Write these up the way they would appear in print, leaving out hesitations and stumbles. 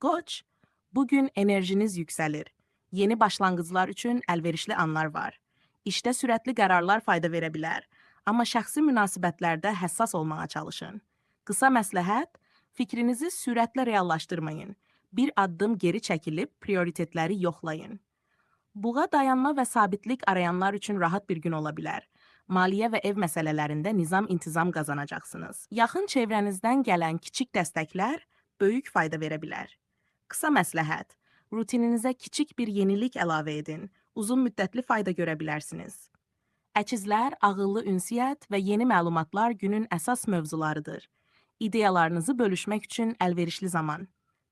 Koç, bugün enerjiniz yükselir. Yeni başlanğıclar üçün əlverişli anlar var. İşdə sürətli qərarlar fayda verə bilər, amma şəxsi münasibətlərdə həssas olmağa çalışın. Qısa məsləhət, fikrinizi sürətlə reallaşdırmayın. Bir addım geri çəkilib prioritetləri yoxlayın. Buğa dayanma və sabitlik arayanlar üçün rahat bir gün ola bilər. Maliyyə və ev məsələlərində nizam-intizam qazanacaqsınız. Yaxın çevrənizdən gələn kiçik dəstəklər böyük fayda verə bilər. Qısa məsləhət, rutininizə kiçik bir yenilik əlavə edin. Uzun müddətli fayda görə bilərsiniz. Əkizlər, ağıllı ünsiyyət və yeni məlumatlar günün əsas mövzularıdır. İdeyalarınızı bölüşmək üçün əlverişli zaman.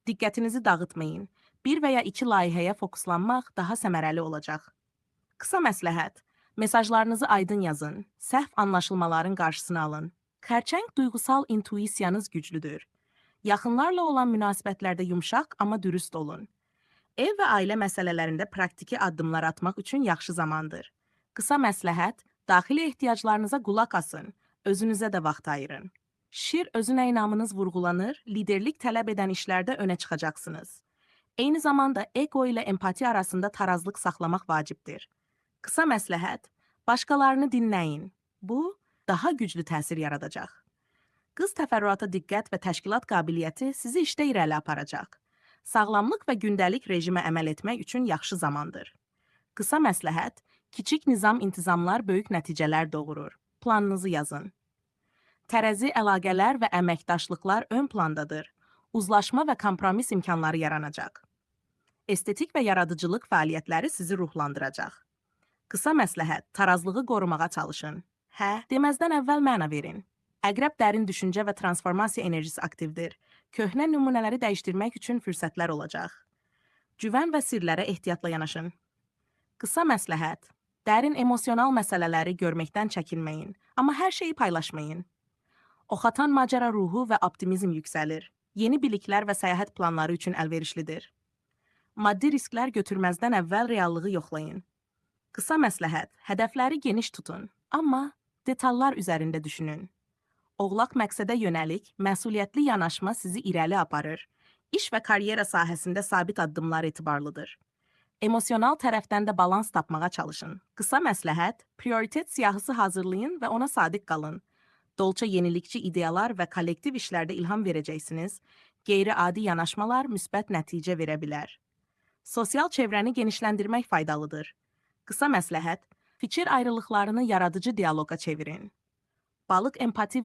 Diqqətinizi dağıtmayın. Bir və ya iki layihəyə fokuslanmaq daha səmərəli olacaq. Qısa məsləhət. Mesajlarınızı aydın yazın. Səhv anlaşılmaların qarşısını alın. Xərçəng duyğusal intuisiyanız güclüdür. Yaxınlarla olan münasibətlərdə yumşaq, amma dürüst olun. Ev və ailə məsələlərində praktiki addımlar atmaq üçün yaxşı zamandır. Qısa məsləhət, daxili ehtiyaclarınıza qulaq asın, özünüzə də vaxt ayırın. Şir özünə inamınız vurğulanır, liderlik tələb edən işlərdə önə çıxacaqsınız. Eyni zamanda ego ilə empati arasında tarazlıq saxlamaq vacibdir. Qısa məsləhət, başqalarını dinləyin. Bu, daha güclü təsir yaradacaq. Qız təfərrüata diqqət və təşkilat qabiliyyəti sizi işdə irəli aparacaq. Sağlamlıq və gündəlik rejimə əməl etmək üçün yaxşı zamandır. Qısa məsləhət, kiçik nizam-intizamlar böyük nəticələr doğurur. Planınızı yazın. Tərəzi əlaqələr və əməkdaşlıqlar ön plandadır. Uzlaşma və kompromis imkanları yaranacaq. Estetik və yaradıcılıq fəaliyyətləri sizi ruhlandıracaq. Qısa məsləhət, tarazlığı qorumağa çalışın. Hə, deməzdən əvvəl məna verin. Əqrəb dərin düşüncə və transformasiya enerjisi aktivdir. Köhnə nümunələri dəyişdirmək üçün fürsətlər olacaq. Güvən və sirlərə ehtiyatla yanaşın. Qısa məsləhət, dərin emosional məsələləri görməkdən çəkinməyin, amma hər şeyi paylaşmayın. Oxatan macəra ruhu və optimizm yüksəlir. Yeni biliklər və səyahət planları üçün əlverişlidir. Maddi risklər götürməzdən əvvəl reallığı yoxlayın. Qısa məsləhət, hədəfləri geniş tutun, amma detallar üzərində düşünün. Oğlaq məqsədə yönəlik, məsuliyyətli yanaşma sizi irəli aparır. İş və karyera sahəsində sabit addımlar etibarlıdır. Emosional tərəfdən də balans tapmağa çalışın. Qısa məsləhət, prioritet siyahısı hazırlayın və ona sadiq qalın. Dolça yenilikçi ideyalar və kollektiv işlərdə ilham verəcəksiniz. Qeyri-adi yanaşmalar müsbət nəticə verə bilər. Sosial çevrəni genişləndirmək faydalıdır. Qısa məsləhət, fikir ayrılıqlarını yaradıcı dialoqa çevirin. Balıq empati